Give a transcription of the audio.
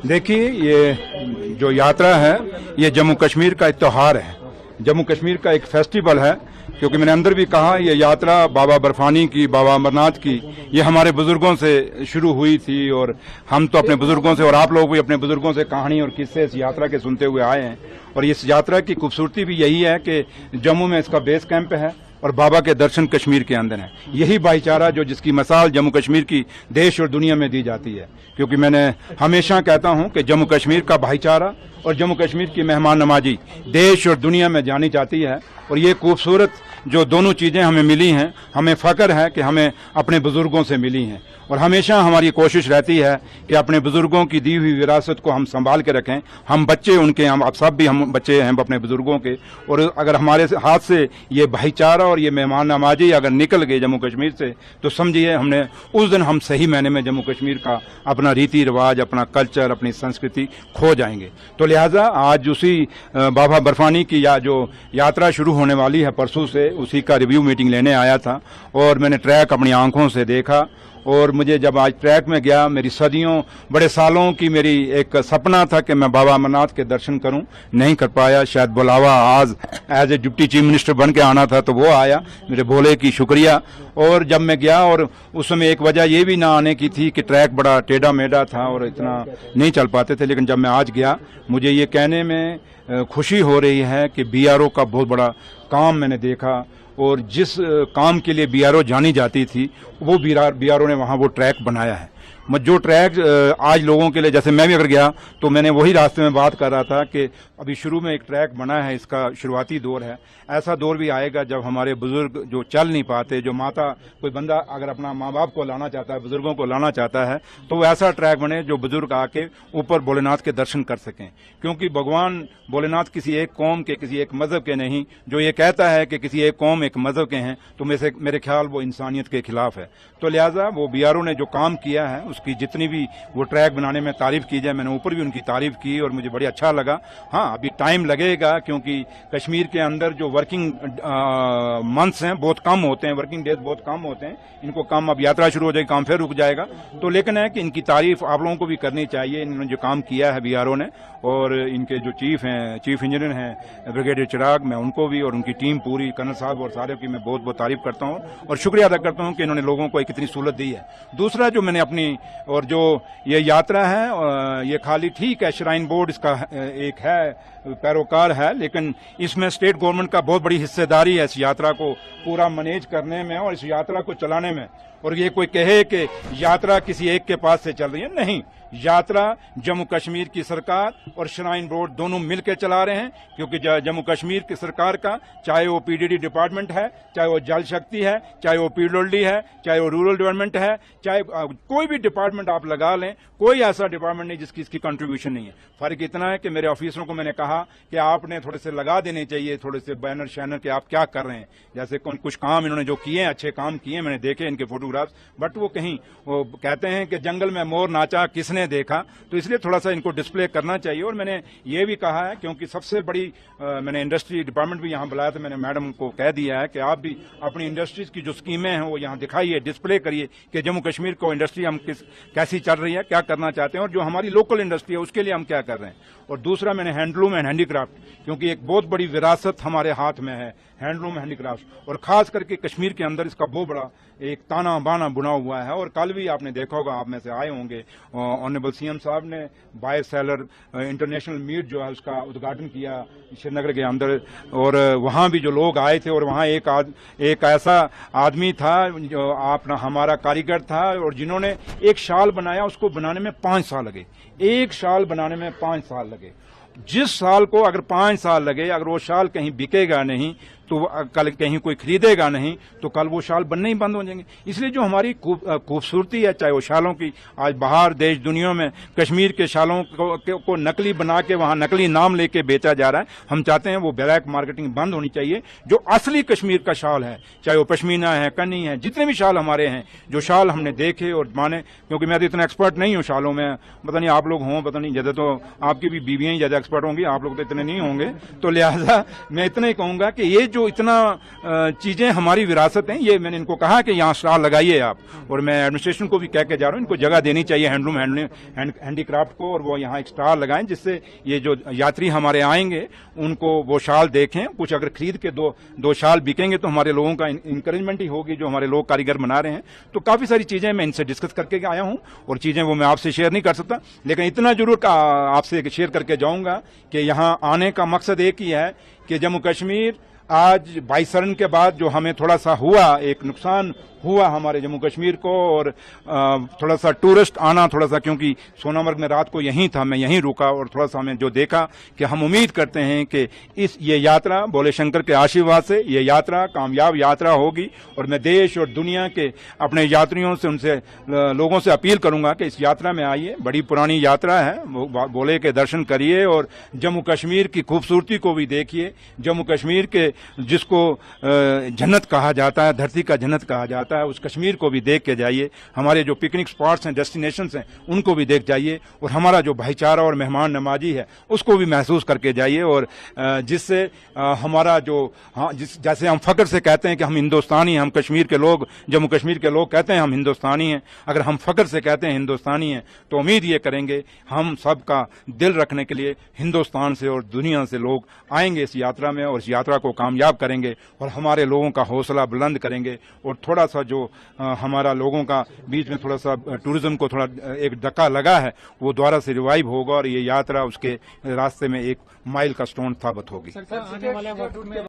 देखिए, ये जो यात्रा है ये जम्मू कश्मीर का एक त्योहार है, जम्मू कश्मीर का एक फेस्टिवल है। क्योंकि मैंने अंदर भी कहा, ये यात्रा बाबा बर्फानी की, बाबा अमरनाथ की, ये हमारे बुजुर्गों से शुरू हुई थी और हम तो अपने बुजुर्गों से और आप लोग भी अपने बुजुर्गों से कहानी और किस्से इस यात्रा के सुनते हुए आए हैं। और इस यात्रा की खूबसूरती भी यही है कि जम्मू में इसका बेस कैंप है और बाबा के दर्शन कश्मीर के अंदर हैं। यही भाईचारा जो जिसकी मिसाल जम्मू कश्मीर की देश और दुनिया में दी जाती है। क्योंकि मैंने हमेशा कहता हूं कि जम्मू कश्मीर का भाईचारा और जम्मू कश्मीर की मेहमान नवाजी देश और दुनिया में जानी जाती है। और ये खूबसूरत जो दोनों चीजें हमें मिली हैं, हमें फख्र है कि हमें अपने बुजुर्गों से मिली हैं। और हमेशा हमारी कोशिश रहती है कि अपने बुजुर्गों की दी हुई विरासत को हम संभाल के रखें। हम बच्चे उनके, हम आप सब भी हम बच्चे हैं अपने बुजुर्गों के। और अगर हमारे हाथ से ये भाईचारा और ये मेहमान नवाजी अगर निकल गए जम्मू कश्मीर से, तो समझिए हमने उस दिन हम सही मायने में जम्मू कश्मीर का अपना रीति रिवाज, अपना कल्चर, अपनी संस्कृति खो जाएंगे। तो लिहाजा आज उसी बाबा बर्फानी की जो यात्रा शुरू होने वाली है परसों से, उसी का रिव्यू मीटिंग लेने आया था। और मैंने ट्रैक अपनी आंखों से देखा। और मुझे जब आज ट्रैक में गया, मेरी सदियों बड़े सालों की मेरी एक सपना था कि मैं बाबा अमरनाथ के दर्शन करूं, नहीं कर पाया। शायद बुलावा आज as a deputy chief minister बन के आना था तो वो आया, मेरे भोले की शुक्रिया। और जब मैं गया, और उस समय एक वजह ये भी ना आने की थी कि ट्रैक बड़ा टेढ़ा मेढ़ा था और इतना नहीं चल पाते थे। लेकिन जब मैं आज गया, मुझे ये कहने में खुशी हो रही है कि बीआरओ का बहुत बड़ा काम मैंने देखा। और जिस काम के लिए बीआरओ जानी जाती थी, वो बीआरओ ने वहां वो ट्रैक बनाया है। जो ट्रैक आज लोगों के लिए, जैसे मैं भी अगर गया तो मैंने वही रास्ते में बात कर रहा था कि अभी शुरू में एक ट्रैक बना है, इसका शुरुआती दौर है। ऐसा दौर भी आएगा जब हमारे बुजुर्ग जो चल नहीं पाते, जो माता, कोई बंदा अगर अपना माँ बाप को लाना चाहता है, बुजुर्गों को लाना चाहता है, तो वो ऐसा ट्रैक बने जो बुजुर्ग आके ऊपर भोलेनाथ के दर्शन कर सकें। क्योंकि भगवान भोलेनाथ किसी एक कौम के, किसी एक मजहब के नहीं। जो ये कहता है कि किसी एक कौम एक मजहब के हैं, तो मेरे ख्याल वो इंसानियत के खिलाफ है। तो लिहाजा वो बीआरओ ने जो काम किया है, उसकी जितनी भी वो ट्रैक बनाने में तारीफ की जाए, मैंने ऊपर भी उनकी तारीफ की और मुझे बड़ी अच्छा लगा। हाँ, अभी टाइम लगेगा क्योंकि कश्मीर के अंदर जो वर्किंग मंथ्स हैं बहुत कम होते हैं, वर्किंग डेज बहुत कम होते हैं। इनको काम, अब यात्रा शुरू हो जाएगी, काम फिर रुक जाएगा। तो लेकिन है कि इनकी तारीफ आप लोगों को भी करनी चाहिए, इन्होंने जो काम किया है बीआरओ ने। और इनके जो चीफ इंजीनियर हैं ब्रिगेडियर चिराग, मैं उनको भी और उनकी टीम पूरी, कर्नल साहब और सारे की मैं बहुत बहुत तारीफ करता हूँ और शुक्रिया अदा करता हूँ कि इन्होंने लोगों को एक इतनी सहूलत दी है। दूसरा जो मैंने अपनी, और जो ये यात्रा है, ये खाली ठीक है श्राइन बोर्ड इसका एक है, पैरोकार है, लेकिन इसमें स्टेट गवर्नमेंट का बहुत बड़ी हिस्सेदारी है इस यात्रा को पूरा मैनेज करने में और इस यात्रा को चलाने में। और ये कोई कहे कि यात्रा किसी एक के पास से चल रही है, नहीं, यात्रा जम्मू कश्मीर की सरकार और श्राइन बोर्ड दोनों मिलकर चला रहे हैं। क्योंकि जम्मू कश्मीर की सरकार का, चाहे वो पीडीडी डिपार्टमेंट है, चाहे वो जल शक्ति है, चाहे वो पीडब्ल्यूडी है, चाहे वो रूरल डेवलपमेंट है, चाहे कोई भी डिपार्टमेंट आप लगा लें, कोई ऐसा डिपार्टमेंट नहीं जिसकी इसकी कंट्रीब्यूशन नहीं है। फर्क इतना है कि मेरे ऑफिसरों को मैंने कहा कि आपने थोड़े से लगा देने चाहिए, थोड़े से बैनर शैनर के आप क्या कर रहे हैं। जैसे कुछ काम इन्होंने जो किए हैं, अच्छे काम किए, मैंने देखे इनके फोटोग्राफ्स, बट वो कहीं वो कहते हैं कि जंगल में मोर नाचा किसने देखा, तो इसलिए थोड़ा सा इनको डिस्प्ले करना चाहिए। और मैंने ये भी कहा है, क्योंकि सबसे बड़ी मैंने इंडस्ट्री डिपार्टमेंट भी यहाँ बुलाया था, मैंने मैडम को कह दिया है कि आप भी अपनी इंडस्ट्रीज की जो स्कीमें हैं वो यहाँ दिखाइए, डिस्प्ले करिए कि जम्मू कश्मीर को इंडस्ट्री हम कैसी चल रही है, क्या करना चाहते हैं और जो हमारी लोकल इंडस्ट्री है उसके लिए हम क्या कर रहे हैं। और दूसरा मैंने हैंडलूम एंड हैंडीक्राफ्ट, क्योंकि एक बहुत बड़ी विरासत हमारे हाथ में है हैंडलूम हैंडीक्राफ्ट, और खास करके कश्मीर के अंदर इसका बहुत बड़ा एक ताना बाना बुना हुआ है। और कल भी आपने देखा होगा, आप में से आए होंगे, ऑनरेबल सीएम साहब ने बाय सेलर इंटरनेशनल मीट जो है उसका उद्घाटन किया श्रीनगर के अंदर। और वहां भी जो लोग आए थे, और वहां एक ऐसा आदमी था जो हमारा कारीगर था, और जिन्होंने एक शाल बनाया, उसको बनाने में 5 साल लगे। एक शाल बनाने में 5 साल लगे। जिस साल को अगर 5 साल लगे, अगर वो शाल कहीं बिकेगा नहीं, तो कल कहीं कोई खरीदेगा नहीं, तो कल वो शाल बनने ही बंद हो जाएंगे। इसलिए जो हमारी खूबसूरती है, चाहे वो शालों की, आज बाहर देश दुनिया में कश्मीर के शालों को नकली बना के वहां नकली नाम लेके बेचा जा रहा है। हम चाहते हैं वो ब्लैक मार्केटिंग बंद होनी चाहिए। जो असली कश्मीर का शाल है, चाहे वो पश्मीना है, कन्नी है, जितने भी शाल हमारे हैं, जो शाल हमने देखे और माने, क्योंकि मैं तो इतना एक्सपर्ट नहीं हूँ शालों में, पता नहीं आप लोग हों, पता नहीं, ज्यादा तो आपकी भी बीवियां ही ज्यादा एक्सपर्ट होंगी, आप लोग तो इतने नहीं होंगे। तो लिहाजा मैं इतना ही कहूंगा कि ये जो इतना चीजें हमारी विरासत हैं, ये मैंने इनको कहा कि यहाँ स्टॉल लगाइए आप, और मैं एडमिनिस्ट्रेशन को भी कह के जा रहा हूँ, इनको जगह देनी चाहिए हैंडीक्राफ्ट को, और वो यहाँ एक स्टॉल लगाएं जिससे ये जो यात्री हमारे आएंगे उनको वो शाल देखें। कुछ अगर खरीद के दो शाल बिकेंगे तो हमारे लोगों का इंकरेजमेंट ही होगी, जो हमारे लोग कारीगर बना रहे हैं। तो काफी सारी चीजें मैं इनसे डिस्कस करके आया हूं, और चीजें वो मैं आपसे शेयर नहीं कर सकता, लेकिन इतना जरूर आपसे शेयर करके जाऊंगा कि यहाँ आने का मकसद एक ही है कि जम्मू कश्मीर आज 22 के बाद जो हमें थोड़ा सा हुआ, एक नुकसान हुआ हमारे जम्मू कश्मीर को, और थोड़ा सा टूरिस्ट आना, थोड़ा सा, क्योंकि सोनामर्ग में रात को यहीं था, मैं यहीं रुका, और थोड़ा सा हमें जो देखा कि हम उम्मीद करते हैं कि ये यात्रा भोले शंकर के आशीर्वाद से ये यात्रा कामयाब यात्रा होगी। और मैं देश और दुनिया के अपने यात्रियों से, उनसे लोगों से अपील करूंगा कि इस यात्रा में आइए, बड़ी पुरानी यात्रा है, भोले के दर्शन करिए और जम्मू कश्मीर की खूबसूरती को भी देखिए। जम्मू कश्मीर के जिसको जन्नत कहा जाता है, धरती का जन्नत कहा जाता है, उस कश्मीर को भी देख के जाइए। हमारे जो पिकनिक स्पॉट्स हैं, डेस्टिनेशंस हैं, उनको भी देख जाइए, और हमारा जो भाईचारा और मेहमान नवाजी है उसको भी महसूस करके जाइए। और जिससे हमारा जो जैसे हम फख्र से कहते हैं कि हम हिंदुस्तानी हैं, हम कश्मीर के लोग, जम्मू कश्मीर के लोग कहते हैं हम हिंदुस्तानी हैं। अगर हम फख्र से कहते हैं हिंदुस्तानी हैं तो उम्मीद ये करेंगे हम सबका दिल रखने के लिए हिंदुस्तान से और दुनिया से लोग आएंगे इस यात्रा में, और इस यात्रा को कामयाब करेंगे, और हमारे लोगों का हौसला बुलंद करेंगे। और थोड़ा सा जो हमारा लोगों का बीच में थोड़ा सा टूरिज्म को थोड़ा एक धक्का लगा है, वो दोबारा से रिवाइव होगा, और ये यात्रा उसके रास्ते में एक माइल का स्टोन साबित होगी।